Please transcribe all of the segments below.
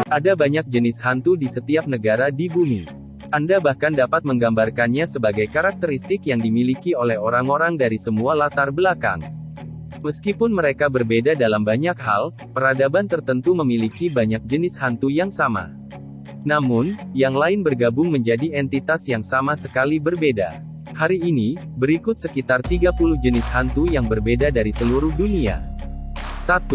Ada banyak jenis hantu di setiap negara di bumi. Anda bahkan dapat menggambarkannya sebagai karakteristik yang dimiliki oleh orang-orang dari semua latar belakang. Meskipun mereka berbeda dalam banyak hal, peradaban tertentu memiliki banyak jenis hantu yang sama. Namun, yang lain bergabung menjadi entitas yang sama sekali berbeda. Hari ini, berikut sekitar 30 jenis hantu yang berbeda dari seluruh dunia. 1.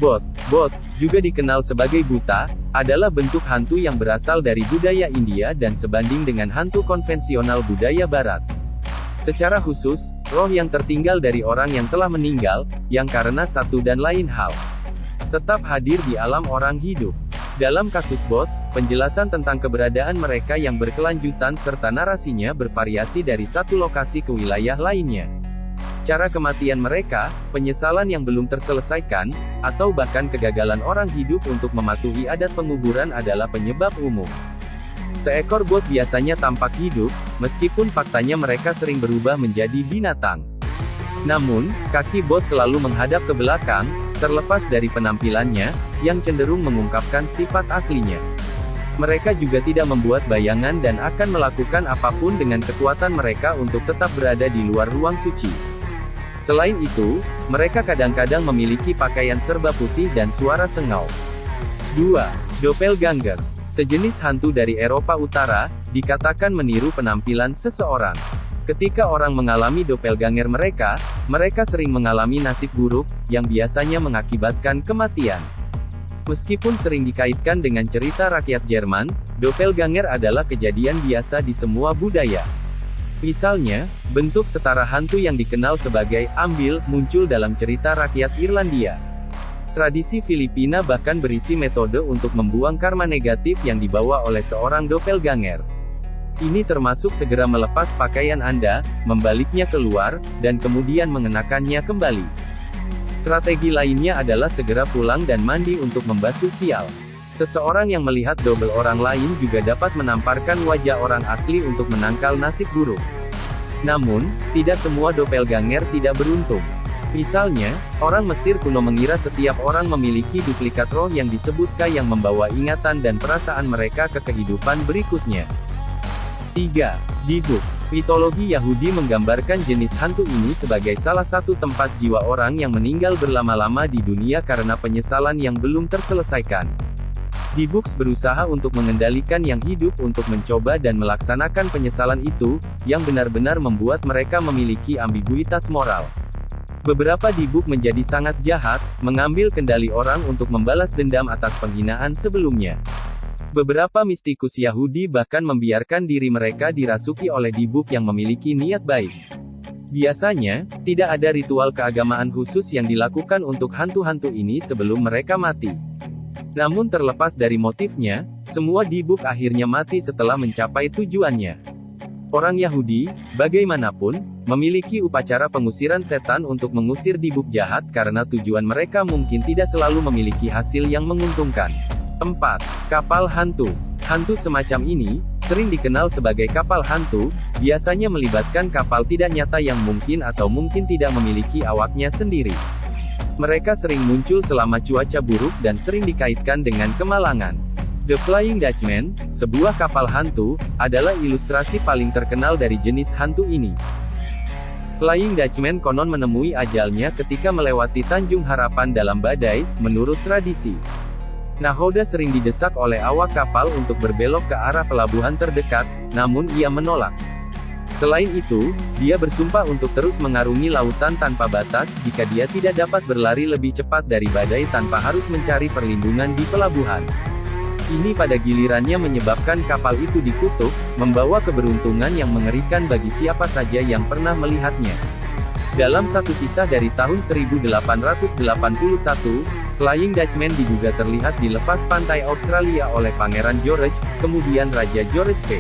Bot. Bot, juga dikenal sebagai buta, adalah bentuk hantu yang berasal dari budaya India dan sebanding dengan hantu konvensional budaya Barat. Secara khusus, roh yang tertinggal dari orang yang telah meninggal, yang karena satu dan lain hal tetap hadir di alam orang hidup. Dalam kasus bot, penjelasan tentang keberadaan mereka yang berkelanjutan serta narasinya bervariasi dari satu lokasi ke wilayah lainnya. Cara kematian mereka, penyesalan yang belum terselesaikan, atau bahkan kegagalan orang hidup untuk mematuhi adat penguburan adalah penyebab umum. Seekor bot biasanya tampak hidup, meskipun faktanya mereka sering berubah menjadi binatang. Namun, kaki bot selalu menghadap ke belakang, terlepas dari penampilannya, yang cenderung mengungkapkan sifat aslinya. Mereka juga tidak membuat bayangan dan akan melakukan apapun dengan kekuatan mereka untuk tetap berada di luar ruang suci. Selain itu, mereka kadang-kadang memiliki pakaian serba putih dan suara sengau. 2. Doppelganger. Sejenis hantu dari Eropa Utara, dikatakan meniru penampilan seseorang. Ketika orang mengalami doppelganger mereka sering mengalami nasib buruk, yang biasanya mengakibatkan kematian. Meskipun sering dikaitkan dengan cerita rakyat Jerman, doppelganger adalah kejadian biasa di semua budaya. Misalnya, bentuk setara hantu yang dikenal sebagai ambil muncul dalam cerita rakyat Irlandia. Tradisi Filipina bahkan berisi metode untuk membuang karma negatif yang dibawa oleh seorang doppelganger. Ini termasuk segera melepas pakaian Anda, membaliknya keluar, dan kemudian mengenakannya kembali. Strategi lainnya adalah segera pulang dan mandi untuk membasuh sial. Seseorang yang melihat double orang lain juga dapat menamparkan wajah orang asli untuk menangkal nasib buruk. Namun, tidak semua doppelganger tidak beruntung. Misalnya, orang Mesir kuno mengira setiap orang memiliki duplikat roh yang disebut Ka yang membawa ingatan dan perasaan mereka ke kehidupan berikutnya. 3. Dibuk. Mitologi Yahudi menggambarkan jenis hantu ini sebagai salah satu tempat jiwa orang yang meninggal berlama-lama di dunia karena penyesalan yang belum terselesaikan. Dibuks berusaha untuk mengendalikan yang hidup untuk mencoba dan melaksanakan penyesalan itu, yang benar-benar membuat mereka memiliki ambiguitas moral. Beberapa dibuk menjadi sangat jahat, mengambil kendali orang untuk membalas dendam atas penghinaan sebelumnya. Beberapa mistikus Yahudi bahkan membiarkan diri mereka dirasuki oleh dibuk yang memiliki niat baik. Biasanya, tidak ada ritual keagamaan khusus yang dilakukan untuk hantu-hantu ini sebelum mereka mati. Namun terlepas dari motifnya, semua dibuk akhirnya mati setelah mencapai tujuannya. Orang Yahudi, bagaimanapun, memiliki upacara pengusiran setan untuk mengusir dibuk jahat karena tujuan mereka mungkin tidak selalu memiliki hasil yang menguntungkan. 4. Kapal hantu. Hantu semacam ini, sering dikenal sebagai kapal hantu, biasanya melibatkan kapal tidak nyata yang mungkin atau mungkin tidak memiliki awaknya sendiri. Mereka sering muncul selama cuaca buruk dan sering dikaitkan dengan kemalangan. The Flying Dutchman, sebuah kapal hantu, adalah ilustrasi paling terkenal dari jenis hantu ini. Flying Dutchman konon menemui ajalnya ketika melewati Tanjung Harapan dalam badai, menurut tradisi. Nahoda sering didesak oleh awak kapal untuk berbelok ke arah pelabuhan terdekat, namun ia menolak. Selain itu, dia bersumpah untuk terus mengarungi lautan tanpa batas jika dia tidak dapat berlari lebih cepat dari badai tanpa harus mencari perlindungan di pelabuhan. Ini pada gilirannya menyebabkan kapal itu dikutuk, membawa keberuntungan yang mengerikan bagi siapa saja yang pernah melihatnya. Dalam satu kisah dari tahun 1881, Flying Dutchman diduga terlihat di lepas pantai Australia oleh Pangeran George, kemudian Raja George V.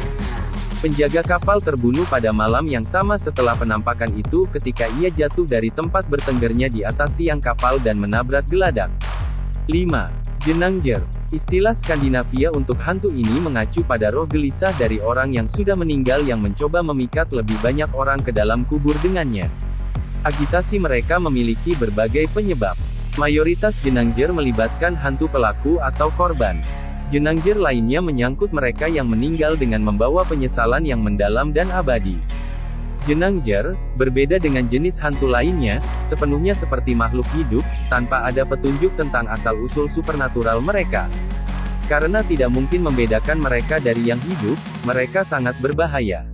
Penjaga kapal terbunuh pada malam yang sama setelah penampakan itu ketika ia jatuh dari tempat bertenggernya di atas tiang kapal dan menabrak geladak. 5. Jenangjer. Istilah Skandinavia untuk hantu ini mengacu pada roh gelisah dari orang yang sudah meninggal yang mencoba memikat lebih banyak orang ke dalam kubur dengannya. Agitasi mereka memiliki berbagai penyebab. Mayoritas jenangjer melibatkan hantu pelaku atau korban. Jenangjer lainnya menyangkut mereka yang meninggal dengan membawa penyesalan yang mendalam dan abadi. Jenangjer, berbeda dengan jenis hantu lainnya, sepenuhnya seperti makhluk hidup, tanpa ada petunjuk tentang asal-usul supernatural mereka. Karena tidak mungkin membedakan mereka dari yang hidup, mereka sangat berbahaya.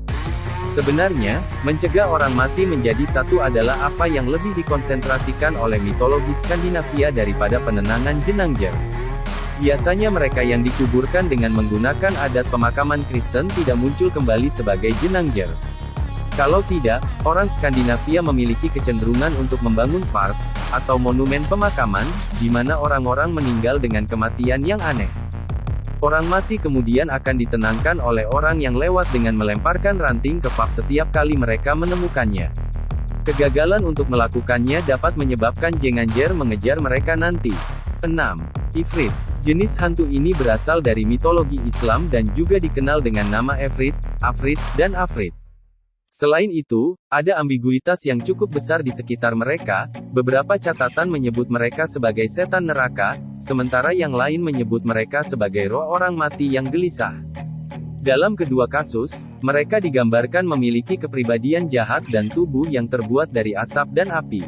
Sebenarnya, mencegah orang mati menjadi satu adalah apa yang lebih dikonsentrasikan oleh mitologi Skandinavia daripada penenangan jenangjer. Biasanya mereka yang dikuburkan dengan menggunakan adat pemakaman Kristen tidak muncul kembali sebagai jenangjer. Kalau tidak, orang Skandinavia memiliki kecenderungan untuk membangun parks, atau monumen pemakaman, di mana orang-orang meninggal dengan kematian yang aneh. Orang mati kemudian akan ditenangkan oleh orang yang lewat dengan melemparkan ranting ke park setiap kali mereka menemukannya. Kegagalan untuk melakukannya dapat menyebabkan jenangjer mengejar mereka nanti. 6. Ifrit. Jenis hantu ini berasal dari mitologi Islam dan juga dikenal dengan nama Efrit, Afrit, dan Afrit. Selain itu, ada ambiguitas yang cukup besar di sekitar mereka. Beberapa catatan menyebut mereka sebagai setan neraka, sementara yang lain menyebut mereka sebagai roh orang mati yang gelisah. Dalam kedua kasus, mereka digambarkan memiliki kepribadian jahat dan tubuh yang terbuat dari asap dan api.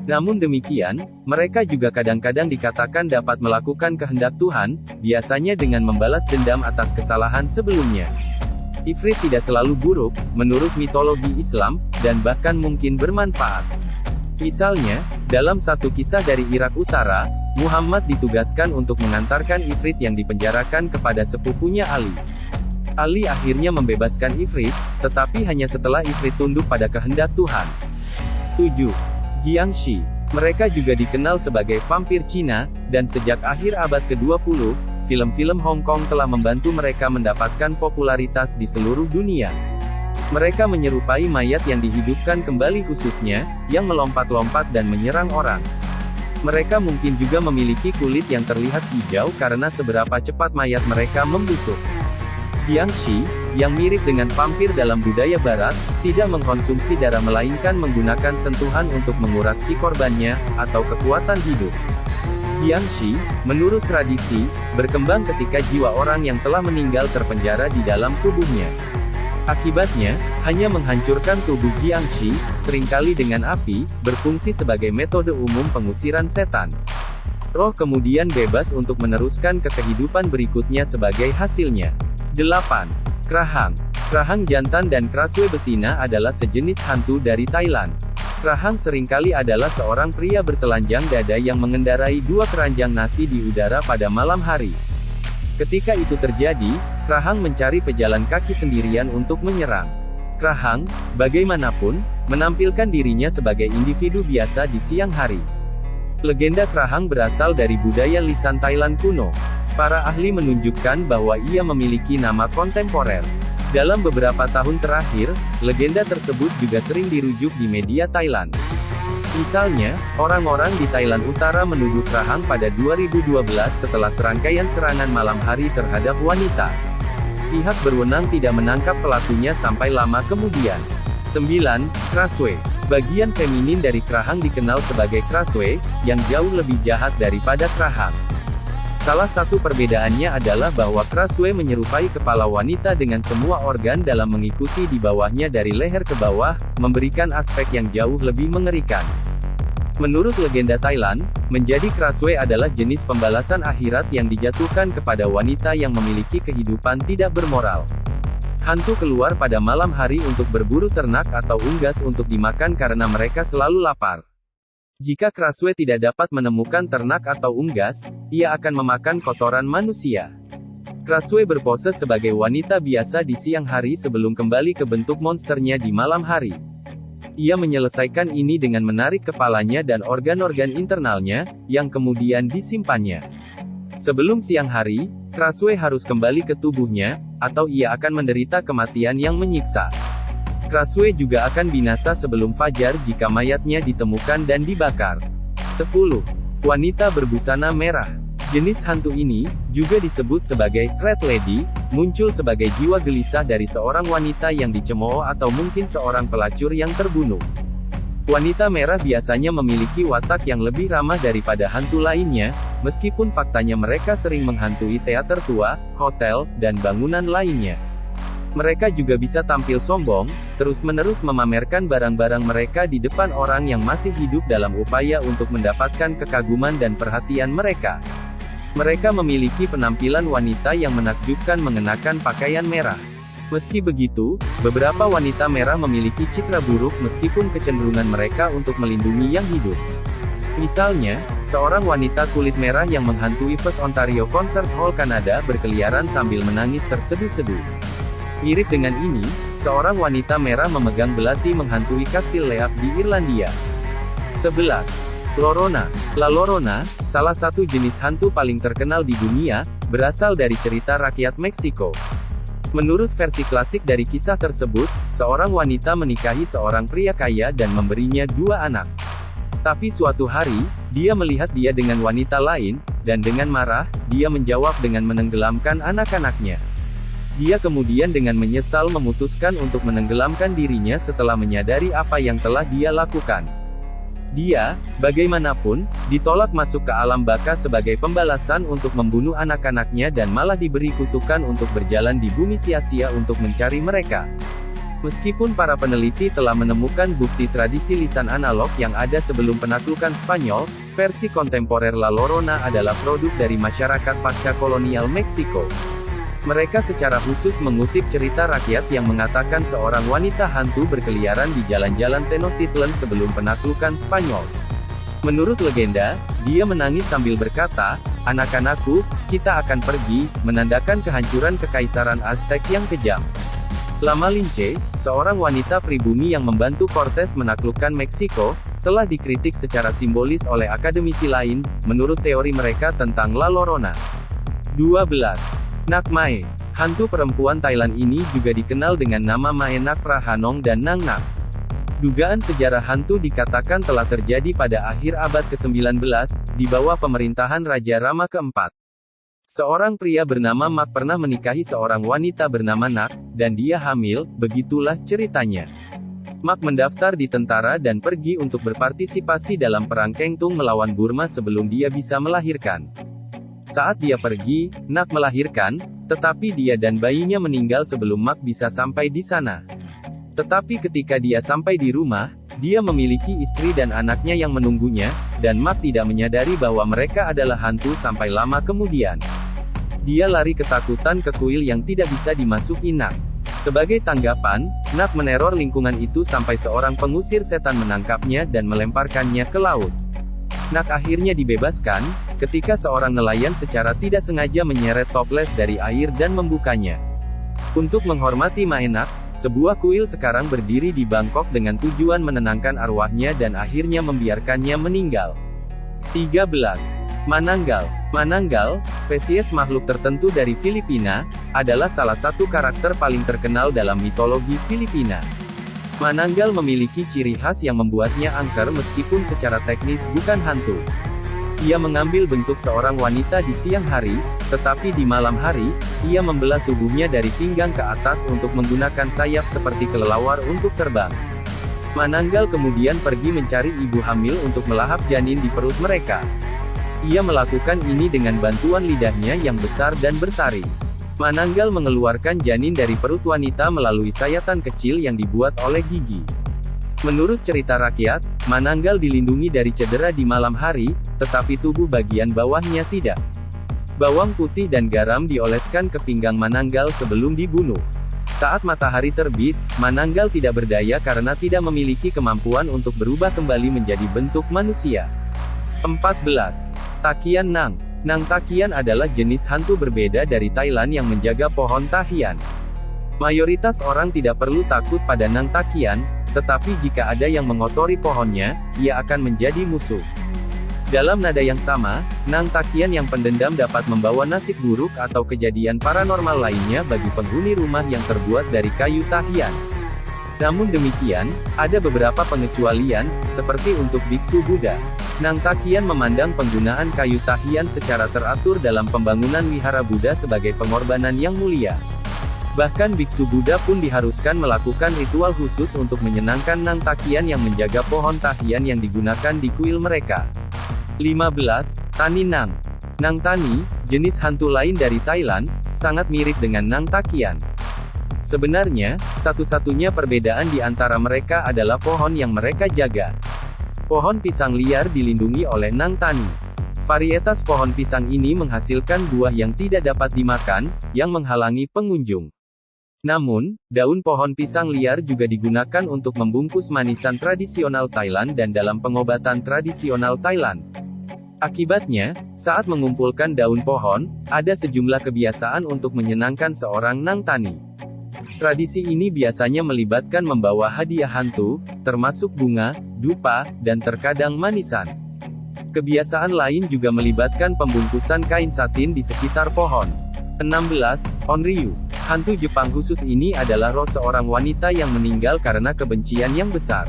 Namun demikian, mereka juga kadang-kadang dikatakan dapat melakukan kehendak Tuhan, biasanya dengan membalas dendam atas kesalahan sebelumnya. Ifrit tidak selalu buruk, menurut mitologi Islam, dan bahkan mungkin bermanfaat. Misalnya, dalam satu kisah dari Irak Utara, Muhammad ditugaskan untuk mengantarkan Ifrit yang dipenjarakan kepada sepupunya Ali. Ali akhirnya membebaskan Ifrit, tetapi hanya setelah Ifrit tunduk pada kehendak Tuhan. 7. Jiangshi. Mereka juga dikenal sebagai vampir Cina, dan sejak akhir abad ke-20, film-film Hong Kong telah membantu mereka mendapatkan popularitas di seluruh dunia. Mereka menyerupai mayat yang dihidupkan kembali khususnya, yang melompat-lompat dan menyerang orang. Mereka mungkin juga memiliki kulit yang terlihat hijau karena seberapa cepat mayat mereka membusuk. Jiangshi, yang mirip dengan vampir dalam budaya barat, tidak mengkonsumsi darah melainkan menggunakan sentuhan untuk menguras ki korbannya, atau kekuatan hidup. Jiangshi, menurut tradisi, berkembang ketika jiwa orang yang telah meninggal terpenjara di dalam tubuhnya. Akibatnya, hanya menghancurkan tubuh Jiangshi, seringkali dengan api, berfungsi sebagai metode umum pengusiran setan. Roh kemudian bebas untuk meneruskan ke kehidupan berikutnya sebagai hasilnya. 8. Krahang. Krahang jantan dan kraswe betina adalah sejenis hantu dari Thailand. Krahang seringkali adalah seorang pria bertelanjang dada yang mengendarai dua keranjang nasi di udara pada malam hari. Ketika itu terjadi, Krahang mencari pejalan kaki sendirian untuk menyerang. Krahang, bagaimanapun, menampilkan dirinya sebagai individu biasa di siang hari. Legenda Krahang berasal dari budaya lisan Thailand kuno. Para ahli menunjukkan bahwa ia memiliki nama kontemporer. Dalam beberapa tahun terakhir, legenda tersebut juga sering dirujuk di media Thailand. Misalnya, orang-orang di Thailand Utara menuduh Krahang pada 2012 setelah serangkaian serangan malam hari terhadap wanita. Pihak berwenang tidak menangkap pelakunya sampai lama kemudian. 9. Kraswe. Bagian feminin dari Krahang dikenal sebagai kraswe, yang jauh lebih jahat daripada Krahang. Salah satu perbedaannya adalah bahwa kraswe menyerupai kepala wanita dengan semua organ dalam mengikuti di bawahnya dari leher ke bawah, memberikan aspek yang jauh lebih mengerikan. Menurut legenda Thailand, menjadi kraswe adalah jenis pembalasan akhirat yang dijatuhkan kepada wanita yang memiliki kehidupan tidak bermoral. Hantu keluar pada malam hari untuk berburu ternak atau unggas untuk dimakan karena mereka selalu lapar. Jika kraswe tidak dapat menemukan ternak atau unggas, ia akan memakan kotoran manusia. Kraswe berpose sebagai wanita biasa di siang hari sebelum kembali ke bentuk monsternya di malam hari. Ia menyelesaikan ini dengan menarik kepalanya dan organ-organ internalnya, yang kemudian disimpannya. Sebelum siang hari, kraswe harus kembali ke tubuhnya, atau ia akan menderita kematian yang menyiksa. Kraswe juga akan binasa sebelum fajar jika mayatnya ditemukan dan dibakar. 10. Wanita berbusana merah. Jenis hantu ini, juga disebut sebagai Red Lady, muncul sebagai jiwa gelisah dari seorang wanita yang dicemooh atau mungkin seorang pelacur yang terbunuh. Wanita merah biasanya memiliki watak yang lebih ramah daripada hantu lainnya, meskipun faktanya mereka sering menghantui teater tua, hotel, dan bangunan lainnya. Mereka juga bisa tampil sombong, terus-menerus memamerkan barang-barang mereka di depan orang yang masih hidup dalam upaya untuk mendapatkan kekaguman dan perhatian mereka. Mereka memiliki penampilan wanita yang menakjubkan mengenakan pakaian merah. Meski begitu, beberapa wanita merah memiliki citra buruk meskipun kecenderungan mereka untuk melindungi yang hidup. Misalnya, seorang wanita kulit merah yang menghantui First Ontario Concert Hall Kanada berkeliaran sambil menangis terseduh-seduh. Mirip dengan ini, seorang wanita merah memegang belati menghantui Kastil Leap di Irlandia. 11. Llorona. La Llorona, salah satu jenis hantu paling terkenal di dunia, berasal dari cerita rakyat Meksiko. Menurut versi klasik dari kisah tersebut, seorang wanita menikahi seorang pria kaya dan memberinya 2 anak. Tapi suatu hari, dia melihat dia dengan wanita lain, dan dengan marah, dia menjawab dengan menenggelamkan anak-anaknya. Dia kemudian dengan menyesal memutuskan untuk menenggelamkan dirinya setelah menyadari apa yang telah dia lakukan. Dia, bagaimanapun, ditolak masuk ke alam baka sebagai pembalasan untuk membunuh anak-anaknya dan malah diberi kutukan untuk berjalan di bumi sia-sia untuk mencari mereka. Meskipun para peneliti telah menemukan bukti tradisi lisan analog yang ada sebelum penaklukan Spanyol, versi kontemporer La Llorona adalah produk dari masyarakat pasca kolonial Meksiko. Mereka secara khusus mengutip cerita rakyat yang mengatakan seorang wanita hantu berkeliaran di jalan-jalan Tenochtitlan sebelum penaklukan Spanyol. Menurut legenda, dia menangis sambil berkata, "Anak-anakku, kita akan pergi," menandakan kehancuran kekaisaran Aztec yang kejam. La Malinche, seorang wanita pribumi yang membantu Cortés menaklukkan Meksiko, telah dikritik secara simbolis oleh akademisi lain, menurut teori mereka tentang La Llorona. 12. Nak Mae. Hantu perempuan Thailand ini juga dikenal dengan nama Mae Nak Prahanong dan Nang Nak. Dugaan sejarah hantu dikatakan telah terjadi pada akhir abad ke-19, di bawah pemerintahan Raja Rama keempat. Seorang pria bernama Mak pernah menikahi seorang wanita bernama Nak, dan dia hamil, begitulah ceritanya. Mak mendaftar di tentara dan pergi untuk berpartisipasi dalam perang Kengtung melawan Burma sebelum dia bisa melahirkan. Saat dia pergi, Nak melahirkan, tetapi dia dan bayinya meninggal sebelum Mak bisa sampai di sana. Tetapi ketika dia sampai di rumah, dia memiliki istri dan anaknya yang menunggunya, dan Mak tidak menyadari bahwa mereka adalah hantu sampai lama kemudian. Dia lari ketakutan ke kuil yang tidak bisa dimasuki Nak. Sebagai tanggapan, Nak meneror lingkungan itu sampai seorang pengusir setan menangkapnya dan melemparkannya ke laut. Nak akhirnya dibebaskan, ketika seorang nelayan secara tidak sengaja menyeret toples dari air dan membukanya. Untuk menghormati Mae Nak, sebuah kuil sekarang berdiri di Bangkok dengan tujuan menenangkan arwahnya dan akhirnya membiarkannya meninggal. 13. Mananggal. Mananggal, spesies makhluk tertentu dari Filipina, adalah salah satu karakter paling terkenal dalam mitologi Filipina. Mananggal memiliki ciri khas yang membuatnya angker meskipun secara teknis bukan hantu. Ia mengambil bentuk seorang wanita di siang hari, tetapi di malam hari, ia membelah tubuhnya dari pinggang ke atas untuk menggunakan sayap seperti kelelawar untuk terbang. Mananggal kemudian pergi mencari ibu hamil untuk melahap janin di perut mereka. Ia melakukan ini dengan bantuan lidahnya yang besar dan bertaring. Mananggal mengeluarkan janin dari perut wanita melalui sayatan kecil yang dibuat oleh gigi. Menurut cerita rakyat, Mananggal dilindungi dari cedera di malam hari, tetapi tubuh bagian bawahnya tidak. Bawang putih dan garam dioleskan ke pinggang Mananggal sebelum dibunuh. Saat matahari terbit, Mananggal tidak berdaya karena tidak memiliki kemampuan untuk berubah kembali menjadi bentuk manusia. 14. Takian Nang. Nang Takian adalah jenis hantu berbeda dari Thailand yang menjaga pohon Tahian. Mayoritas orang tidak perlu takut pada Nang Takian, tetapi jika ada yang mengotori pohonnya, ia akan menjadi musuh. Dalam nada yang sama, Nang Takian yang pendendam dapat membawa nasib buruk atau kejadian paranormal lainnya bagi penghuni rumah yang terbuat dari kayu Tahian. Namun demikian, ada beberapa pengecualian, seperti untuk biksu Buddha. Nang Takian memandang penggunaan kayu Tahian secara teratur dalam pembangunan wihara Buddha sebagai pengorbanan yang mulia. Bahkan biksu Buddha pun diharuskan melakukan ritual khusus untuk menyenangkan Nang Takian yang menjaga pohon tahian yang digunakan di kuil mereka. 15. Tani Nang. Nang Tani, jenis hantu lain dari Thailand, sangat mirip dengan Nang Takian. Sebenarnya, satu-satunya perbedaan di antara mereka adalah pohon yang mereka jaga. Pohon pisang liar dilindungi oleh Nang Tani. Varietas pohon pisang ini menghasilkan buah yang tidak dapat dimakan, yang menghalangi pengunjung. Namun, daun pohon pisang liar juga digunakan untuk membungkus manisan tradisional Thailand dan dalam pengobatan tradisional Thailand. Akibatnya, saat mengumpulkan daun pohon, ada sejumlah kebiasaan untuk menyenangkan seorang Nang Tani. Tradisi ini biasanya melibatkan membawa hadiah hantu, termasuk bunga, dupa, dan terkadang manisan. Kebiasaan lain juga melibatkan pembungkusan kain satin di sekitar pohon. 16. Onryu. Hantu Jepang khusus ini adalah roh seorang wanita yang meninggal karena kebencian yang besar.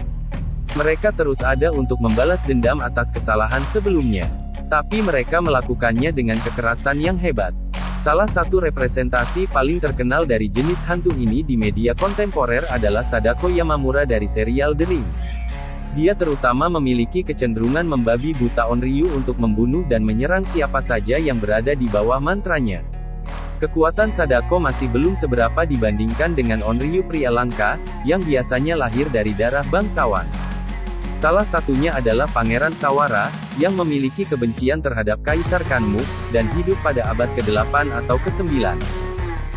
Mereka terus ada untuk membalas dendam atas kesalahan sebelumnya. Tapi mereka melakukannya dengan kekerasan yang hebat. Salah satu representasi paling terkenal dari jenis hantu ini di media kontemporer adalah Sadako Yamamura dari serial The Ring. Dia terutama memiliki kecenderungan membabi buta Onryu untuk membunuh dan menyerang siapa saja yang berada di bawah mantranya. Kekuatan Sadako masih belum seberapa dibandingkan dengan Onryu pria langka, yang biasanya lahir dari darah bangsawan. Salah satunya adalah Pangeran Sawara, yang memiliki kebencian terhadap Kaisar Kanmu, dan hidup pada abad ke-8 atau ke-9.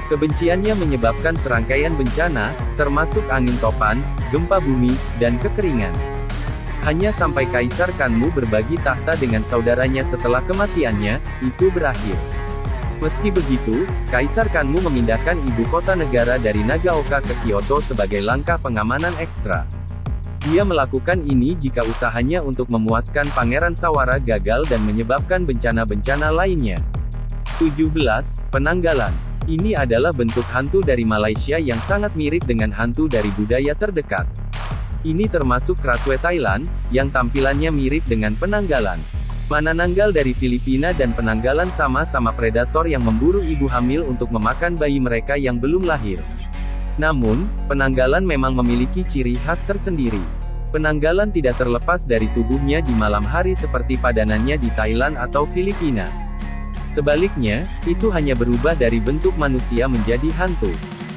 Kebenciannya menyebabkan serangkaian bencana, termasuk angin topan, gempa bumi, dan kekeringan. Hanya sampai Kaisar Kanmu berbagi tahta dengan saudaranya setelah kematiannya, itu berakhir. Meski begitu, Kaisar Kanmu memindahkan ibu kota negara dari Nagaoka ke Kyoto sebagai langkah pengamanan ekstra. Dia melakukan ini jika usahanya untuk memuaskan Pangeran Sawara gagal dan menyebabkan bencana-bencana lainnya. 17. Penanggalan. Ini adalah bentuk hantu dari Malaysia yang sangat mirip dengan hantu dari budaya terdekat. Ini termasuk Kraswe Thailand, yang tampilannya mirip dengan penanggalan. Manananggal dari Filipina dan penanggalan sama-sama predator yang memburu ibu hamil untuk memakan bayi mereka yang belum lahir. Namun, penanggalan memang memiliki ciri khas tersendiri. Penanggalan tidak terlepas dari tubuhnya di malam hari seperti padanannya di Thailand atau Filipina. Sebaliknya, itu hanya berubah dari bentuk manusia menjadi hantu.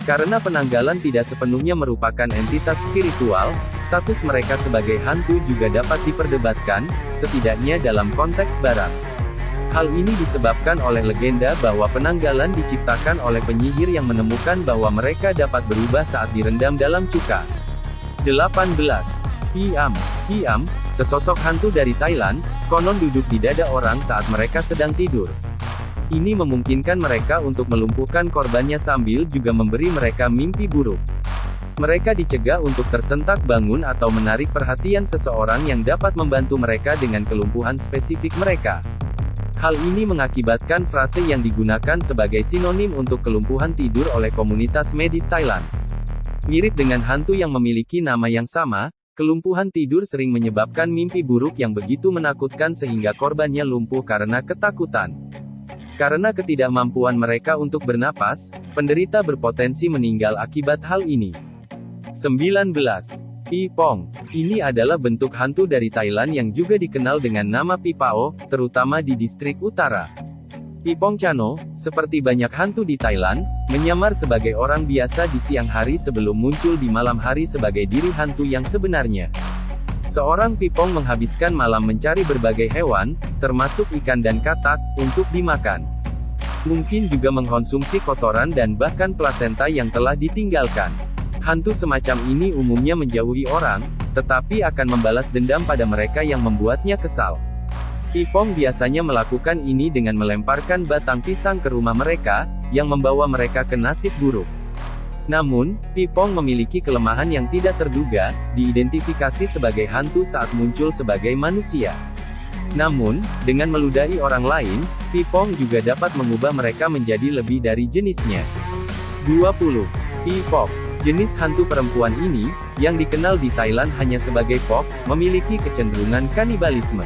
Karena penanggalan tidak sepenuhnya merupakan entitas spiritual, status mereka sebagai hantu juga dapat diperdebatkan, setidaknya dalam konteks barat. Hal ini disebabkan oleh legenda bahwa penanggalan diciptakan oleh penyihir yang menemukan bahwa mereka dapat berubah saat direndam dalam cuka. 18. Hiam. Hiam, sesosok hantu dari Thailand, konon duduk di dada orang saat mereka sedang tidur. Ini memungkinkan mereka untuk melumpuhkan korbannya sambil juga memberi mereka mimpi buruk. Mereka dicegah untuk tersentak bangun atau menarik perhatian seseorang yang dapat membantu mereka dengan kelumpuhan spesifik mereka. Hal ini mengakibatkan frase yang digunakan sebagai sinonim untuk kelumpuhan tidur oleh komunitas medis Thailand. Mirip dengan hantu yang memiliki nama yang sama, kelumpuhan tidur sering menyebabkan mimpi buruk yang begitu menakutkan sehingga korbannya lumpuh karena ketakutan. Karena ketidakmampuan mereka untuk bernapas, penderita berpotensi meninggal akibat hal ini. 19. Pipong. Ini adalah bentuk hantu dari Thailand yang juga dikenal dengan nama Pipao, terutama di distrik utara. Pipong Chano, seperti banyak hantu di Thailand, menyamar sebagai orang biasa di siang hari sebelum muncul di malam hari sebagai diri hantu yang sebenarnya. Seorang Pipong menghabiskan malam mencari berbagai hewan, termasuk ikan dan katak, untuk dimakan. Mungkin juga mengkonsumsi kotoran dan bahkan plasenta yang telah ditinggalkan. Hantu semacam ini umumnya menjauhi orang, tetapi akan membalas dendam pada mereka yang membuatnya kesal. Pipong biasanya melakukan ini dengan melemparkan batang pisang ke rumah mereka, yang membawa mereka ke nasib buruk. Namun, Pipong memiliki kelemahan yang tidak terduga, diidentifikasi sebagai hantu saat muncul sebagai manusia. Namun, dengan meludahi orang lain, Pipong juga dapat mengubah mereka menjadi lebih dari jenisnya. 20. Pipok. Jenis hantu perempuan ini, yang dikenal di Thailand hanya sebagai pok, memiliki kecenderungan kanibalisme.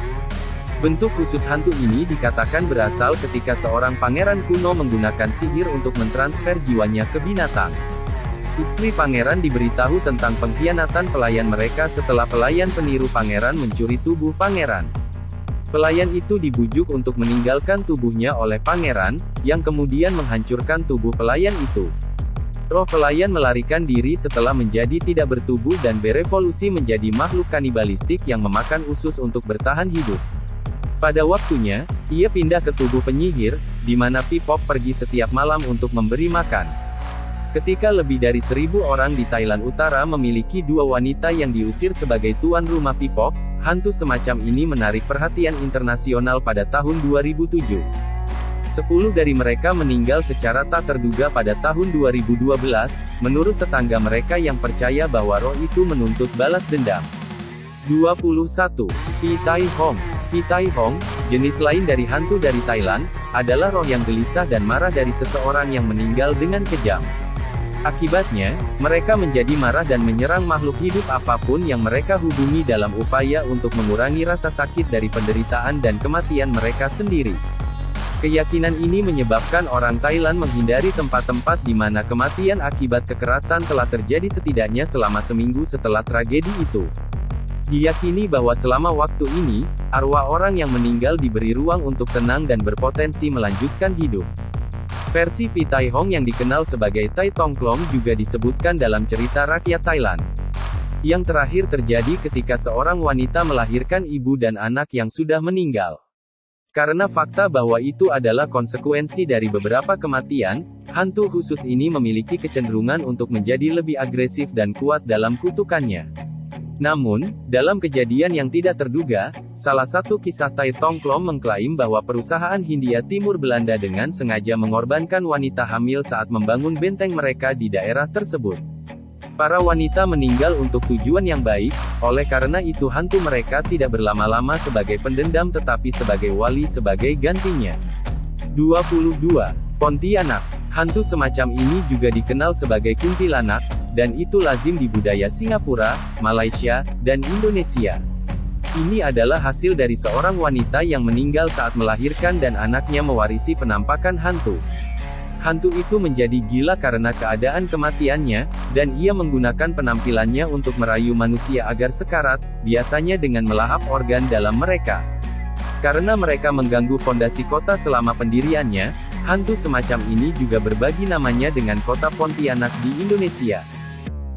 Bentuk khusus hantu ini dikatakan berasal ketika seorang pangeran kuno menggunakan sihir untuk mentransfer jiwanya ke binatang. Istri pangeran diberitahu tentang pengkhianatan pelayan mereka setelah pelayan peniru pangeran mencuri tubuh pangeran. Pelayan itu dibujuk untuk meninggalkan tubuhnya oleh pangeran, yang kemudian menghancurkan tubuh pelayan itu. Roh pelayan melarikan diri setelah menjadi tidak bertubuh dan berevolusi menjadi makhluk kanibalistik yang memakan usus untuk bertahan hidup. Pada waktunya, ia pindah ke tubuh penyihir, di mana Pipok pergi setiap malam untuk memberi makan. Ketika lebih dari 1.000 orang di Thailand Utara memiliki 2 wanita yang diusir sebagai tuan rumah Pipok, hantu semacam ini menarik perhatian internasional pada tahun 2007. 10 dari mereka meninggal secara tak terduga pada tahun 2012, menurut tetangga mereka yang percaya bahwa roh itu menuntut balas dendam. 21. Pi Tai Hong. Pi Tai Hong, jenis lain dari hantu dari Thailand, adalah roh yang gelisah dan marah dari seseorang yang meninggal dengan kejam. Akibatnya, mereka menjadi marah dan menyerang makhluk hidup apapun yang mereka hubungi dalam upaya untuk mengurangi rasa sakit dari penderitaan dan kematian mereka sendiri. Keyakinan ini menyebabkan orang Thailand menghindari tempat-tempat di mana kematian akibat kekerasan telah terjadi setidaknya selama seminggu setelah tragedi itu. Diyakini bahwa selama waktu ini, arwah orang yang meninggal diberi ruang untuk tenang dan berpotensi melanjutkan hidup. Versi Pi Tai Hong yang dikenal sebagai Tai Tong Klong juga disebutkan dalam cerita rakyat Thailand. Yang terakhir terjadi ketika seorang wanita melahirkan ibu dan anak yang sudah meninggal. Karena fakta bahwa itu adalah konsekuensi dari beberapa kematian, hantu khusus ini memiliki kecenderungan untuk menjadi lebih agresif dan kuat dalam kutukannya. Namun, dalam kejadian yang tidak terduga, salah satu kisah Tai Tong Klong mengklaim bahwa perusahaan Hindia Timur Belanda dengan sengaja mengorbankan wanita hamil saat membangun benteng mereka di daerah tersebut. Para wanita meninggal untuk tujuan yang baik, oleh karena itu hantu mereka tidak berlama-lama sebagai pendendam tetapi sebagai wali sebagai gantinya. 22. Pontianak. Hantu semacam ini juga dikenal sebagai kuntilanak, dan itu lazim di budaya Singapura, Malaysia, dan Indonesia. Ini adalah hasil dari seorang wanita yang meninggal saat melahirkan dan anaknya mewarisi penampakan hantu. Hantu itu menjadi gila karena keadaan kematiannya, dan ia menggunakan penampilannya untuk merayu manusia agar sekarat, biasanya dengan melahap organ dalam mereka. Karena mereka mengganggu fondasi kota selama pendiriannya, hantu semacam ini juga berbagi namanya dengan kota Pontianak di Indonesia.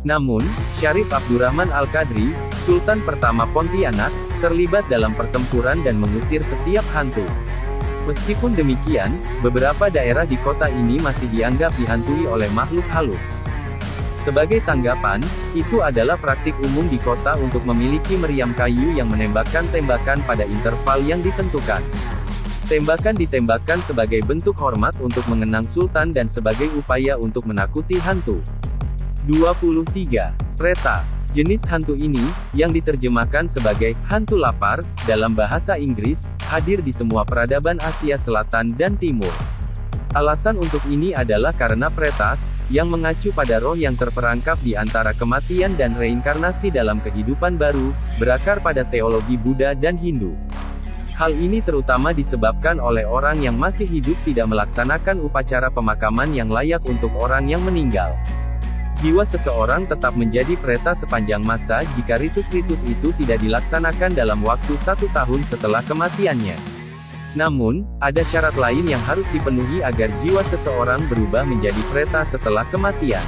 Namun, Syarif Abdurrahman Al-Qadri, Sultan pertama Pontianak, terlibat dalam pertempuran dan mengusir setiap hantu. Meskipun demikian, beberapa daerah di kota ini masih dianggap dihantui oleh makhluk halus. Sebagai tanggapan, itu adalah praktik umum di kota untuk memiliki meriam kayu yang menembakkan tembakan pada interval yang ditentukan. Tembakan ditembakkan sebagai bentuk hormat untuk mengenang sultan dan sebagai upaya untuk menakuti hantu. 23. Preta. Jenis hantu ini, yang diterjemahkan sebagai hantu lapar dalam bahasa Inggris, hadir di semua peradaban Asia Selatan dan Timur. Alasan untuk ini adalah karena pretas, yang mengacu pada roh yang terperangkap di antara kematian dan reinkarnasi dalam kehidupan baru, berakar pada teologi Buddha dan Hindu. Hal ini terutama disebabkan oleh orang yang masih hidup tidak melaksanakan upacara pemakaman yang layak untuk orang yang meninggal. Jiwa seseorang tetap menjadi preta sepanjang masa jika ritus-ritus itu tidak dilaksanakan dalam waktu 1 tahun setelah kematiannya. Namun, ada syarat lain yang harus dipenuhi agar jiwa seseorang berubah menjadi preta setelah kematian.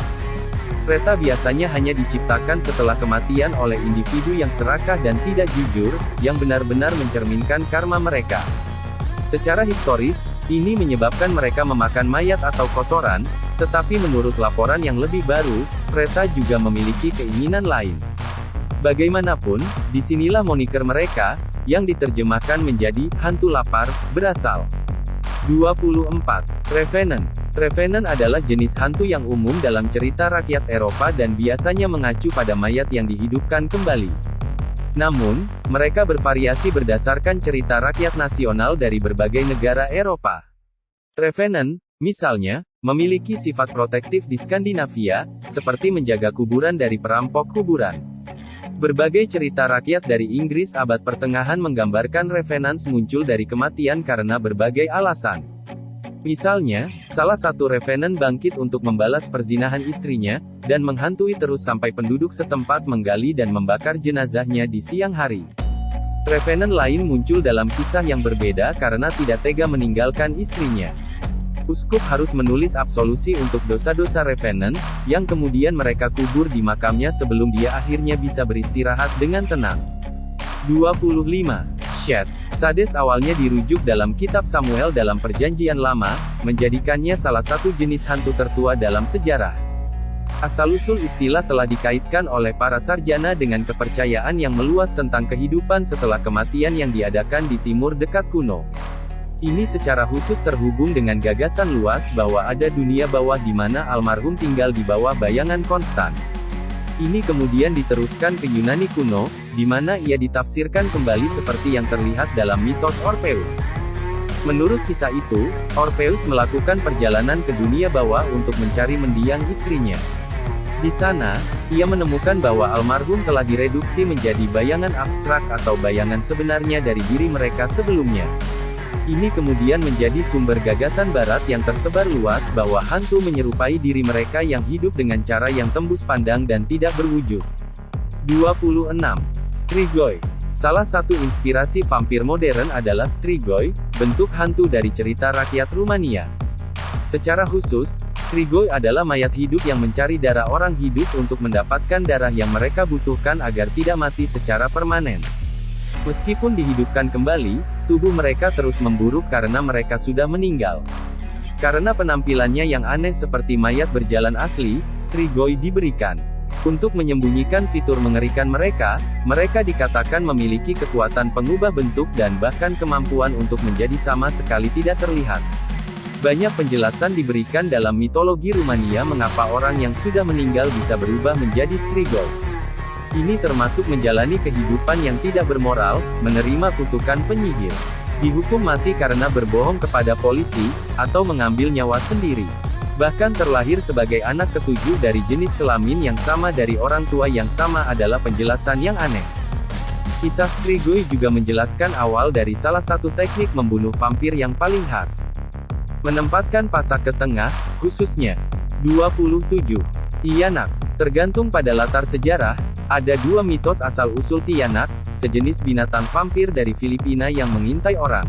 Preta biasanya hanya diciptakan setelah kematian oleh individu yang serakah dan tidak jujur, yang benar-benar mencerminkan karma mereka. Secara historis, ini menyebabkan mereka memakan mayat atau kotoran, tetapi menurut laporan yang lebih baru, preta juga memiliki keinginan lain. Bagaimanapun, disinilah moniker mereka, yang diterjemahkan menjadi hantu lapar, berasal. 24. Revenant. Revenant adalah jenis hantu yang umum dalam cerita rakyat Eropa dan biasanya mengacu pada mayat yang dihidupkan kembali. Namun, mereka bervariasi berdasarkan cerita rakyat nasional dari berbagai negara Eropa. Revenant, misalnya, memiliki sifat protektif di Skandinavia, seperti menjaga kuburan dari perampok kuburan. Berbagai cerita rakyat dari Inggris abad pertengahan menggambarkan revenants muncul dari kematian karena berbagai alasan. Misalnya, salah satu revenant bangkit untuk membalas perzinahan istrinya, dan menghantui terus sampai penduduk setempat menggali dan membakar jenazahnya di siang hari. Revenant lain muncul dalam kisah yang berbeda karena tidak tega meninggalkan istrinya. Uskup harus menulis absolusi untuk dosa-dosa revenant, yang kemudian mereka kubur di makamnya sebelum dia akhirnya bisa beristirahat dengan tenang. 25. Shed. Sades awalnya dirujuk dalam kitab Samuel dalam Perjanjian Lama, menjadikannya salah satu jenis hantu tertua dalam sejarah. Asal-usul istilah telah dikaitkan oleh para sarjana dengan kepercayaan yang meluas tentang kehidupan setelah kematian yang diadakan di timur dekat kuno. Ini secara khusus terhubung dengan gagasan luas bahwa ada dunia bawah di mana almarhum tinggal di bawah bayangan konstan. Ini kemudian diteruskan ke Yunani kuno, di mana ia ditafsirkan kembali seperti yang terlihat dalam mitos Orpheus. Menurut kisah itu, Orpheus melakukan perjalanan ke dunia bawah untuk mencari mendiang istrinya. Di sana, ia menemukan bahwa almarhum telah direduksi menjadi bayangan abstrak atau bayangan sebenarnya dari diri mereka sebelumnya. Ini kemudian menjadi sumber gagasan barat yang tersebar luas bahwa hantu menyerupai diri mereka yang hidup dengan cara yang tembus pandang dan tidak berwujud. 26. Strigoi. Salah satu inspirasi vampir modern adalah Strigoi, bentuk hantu dari cerita rakyat Rumania. Secara khusus, Strigoi adalah mayat hidup yang mencari darah orang hidup untuk mendapatkan darah yang mereka butuhkan agar tidak mati secara permanen. Meskipun dihidupkan kembali, tubuh mereka terus memburuk karena mereka sudah meninggal. Karena penampilannya yang aneh seperti mayat berjalan asli, Strigoi diberikan. Untuk menyembunyikan fitur mengerikan mereka, mereka dikatakan memiliki kekuatan pengubah bentuk dan bahkan kemampuan untuk menjadi sama sekali tidak terlihat. Banyak penjelasan diberikan dalam mitologi Rumania mengapa orang yang sudah meninggal bisa berubah menjadi Strigoi. Ini termasuk menjalani kehidupan yang tidak bermoral, menerima kutukan penyihir, dihukum mati karena berbohong kepada polisi, atau mengambil nyawa sendiri. Bahkan terlahir sebagai anak ketujuh dari jenis kelamin yang sama dari orang tua yang sama adalah penjelasan yang aneh. Kisah Strigoi juga menjelaskan awal dari salah satu teknik membunuh vampir yang paling khas. Menempatkan pasak ke tengah, khususnya. 27. Tianak. Tergantung pada latar sejarah, ada dua mitos asal-usul Tianak, sejenis binatang vampir dari Filipina yang mengintai orang.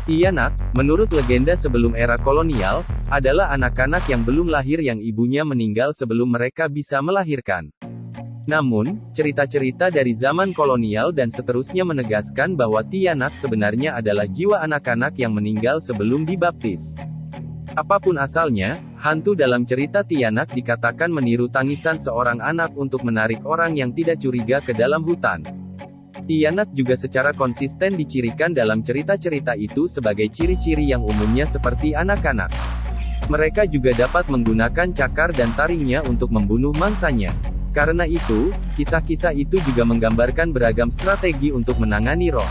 Tianak, menurut legenda sebelum era kolonial, adalah anak-anak yang belum lahir yang ibunya meninggal sebelum mereka bisa melahirkan. Namun, cerita-cerita dari zaman kolonial dan seterusnya menegaskan bahwa Tianak sebenarnya adalah jiwa anak-anak yang meninggal sebelum dibaptis. Apapun asalnya, hantu dalam cerita Tianak dikatakan meniru tangisan seorang anak untuk menarik orang yang tidak curiga ke dalam hutan. Tianak juga secara konsisten dicirikan dalam cerita-cerita itu sebagai ciri-ciri yang umumnya seperti anak-anak. Mereka juga dapat menggunakan cakar dan taringnya untuk membunuh mangsanya. Karena itu, kisah-kisah itu juga menggambarkan beragam strategi untuk menangani roh.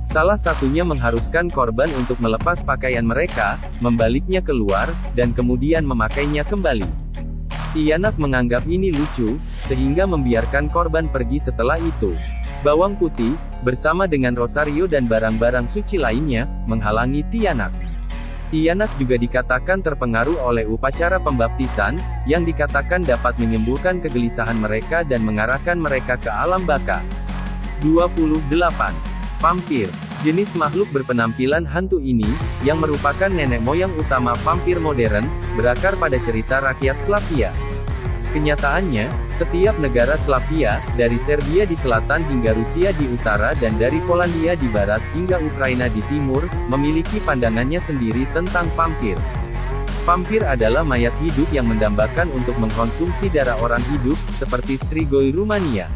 Salah satunya mengharuskan korban untuk melepas pakaian mereka, membaliknya keluar, dan kemudian memakainya kembali. Tianak menganggap ini lucu, sehingga membiarkan korban pergi setelah itu. Bawang putih, bersama dengan rosario dan barang-barang suci lainnya, menghalangi Tianak. Tianak juga dikatakan terpengaruh oleh upacara pembaptisan, yang dikatakan dapat menyembuhkan kegelisahan mereka dan mengarahkan mereka ke alam baka. 28. Vampir. Jenis makhluk berpenampilan hantu ini, yang merupakan nenek moyang utama vampir modern, berakar pada cerita rakyat Slavia. Kenyataannya, setiap negara Slavia, dari Serbia di selatan hingga Rusia di utara dan dari Polandia di barat hingga Ukraina di timur, memiliki pandangannya sendiri tentang vampir. Vampir adalah mayat hidup yang mendambakan untuk mengkonsumsi darah orang hidup, seperti Strigoi Rumania.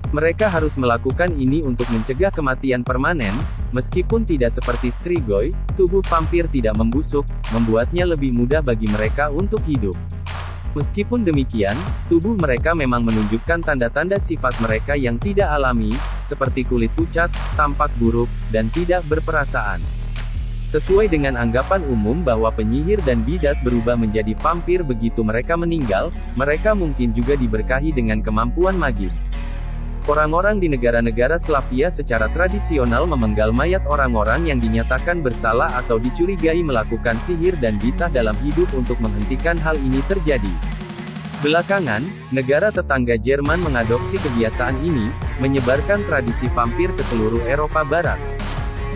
Mereka harus melakukan ini untuk mencegah kematian permanen, meskipun tidak seperti Strigoi, tubuh vampir tidak membusuk, membuatnya lebih mudah bagi mereka untuk hidup. Meskipun demikian, tubuh mereka memang menunjukkan tanda-tanda sifat mereka yang tidak alami, seperti kulit pucat, tampak buruk, dan tidak berperasaan. Sesuai dengan anggapan umum bahwa penyihir dan bidat berubah menjadi vampir begitu mereka meninggal, mereka mungkin juga diberkahi dengan kemampuan magis. Orang-orang di negara-negara Slavia secara tradisional memenggal mayat orang-orang yang dinyatakan bersalah atau dicurigai melakukan sihir dan bitah dalam hidup untuk menghentikan hal ini terjadi. Belakangan, negara tetangga Jerman mengadopsi kebiasaan ini, menyebarkan tradisi vampir ke seluruh Eropa Barat.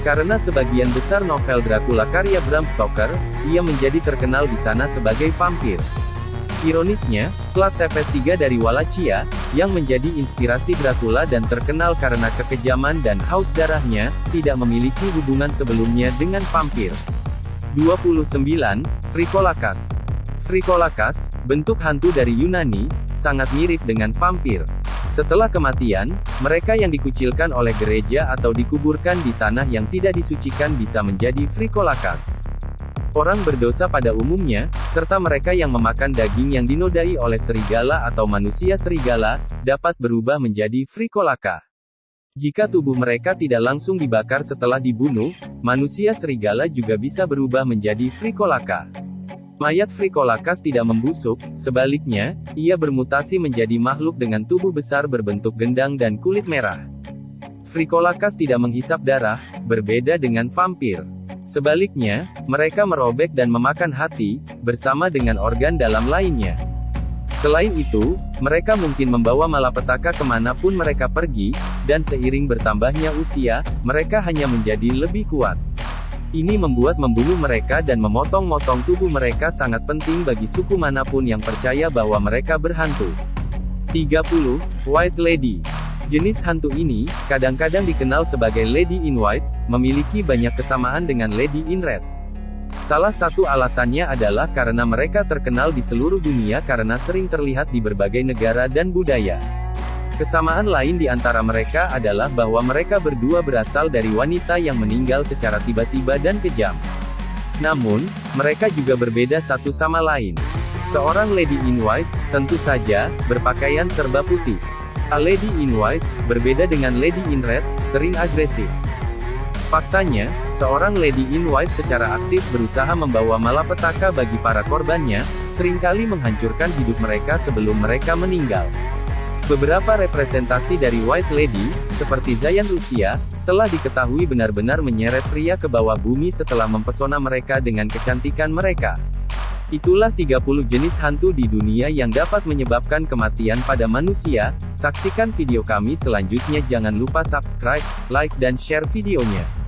Karena sebagian besar novel Dracula karya Bram Stoker, ia menjadi terkenal di sana sebagai vampir. Ironisnya, plat TPS 3 dari Wallachia, yang menjadi inspirasi Dracula dan terkenal karena kekejaman dan haus darahnya, tidak memiliki hubungan sebelumnya dengan vampir. 29. Frikolakas. Frikolakas, bentuk hantu dari Yunani, sangat mirip dengan vampir. Setelah kematian, mereka yang dikucilkan oleh gereja atau dikuburkan di tanah yang tidak disucikan bisa menjadi frikolakas. Orang berdosa pada umumnya, serta mereka yang memakan daging yang dinodai oleh serigala atau manusia serigala, dapat berubah menjadi frikolaka. Jika tubuh mereka tidak langsung dibakar setelah dibunuh, manusia serigala juga bisa berubah menjadi frikolaka. Mayat frikolakas tidak membusuk, sebaliknya, ia bermutasi menjadi makhluk dengan tubuh besar berbentuk gendang dan kulit merah. Frikolakas tidak menghisap darah, berbeda dengan vampir. Sebaliknya, mereka merobek dan memakan hati, bersama dengan organ dalam lainnya. Selain itu, mereka mungkin membawa malapetaka kemanapun mereka pergi, dan seiring bertambahnya usia, mereka hanya menjadi lebih kuat. Ini membuat membunuh mereka dan memotong-motong tubuh mereka sangat penting bagi suku manapun yang percaya bahwa mereka berhantu. 30. White Lady. Jenis hantu ini, kadang-kadang dikenal sebagai Lady in White, memiliki banyak kesamaan dengan Lady in Red. Salah satu alasannya adalah karena mereka terkenal di seluruh dunia karena sering terlihat di berbagai negara dan budaya. Kesamaan lain di antara mereka adalah bahwa mereka berdua berasal dari wanita yang meninggal secara tiba-tiba dan kejam. Namun, mereka juga berbeda satu sama lain. Seorang Lady in White, tentu saja, berpakaian serba putih. A Lady in White, berbeda dengan Lady in Red, sering agresif. Faktanya, seorang Lady in White secara aktif berusaha membawa malapetaka bagi para korbannya, seringkali menghancurkan hidup mereka sebelum mereka meninggal. Beberapa representasi dari White Lady, seperti Giant Rusia, telah diketahui benar-benar menyeret pria ke bawah bumi setelah mempesona mereka dengan kecantikan mereka. Itulah 30 jenis hantu di dunia yang dapat menyebabkan kematian pada manusia. Saksikan video kami selanjutnya. Jangan lupa subscribe, like dan share videonya.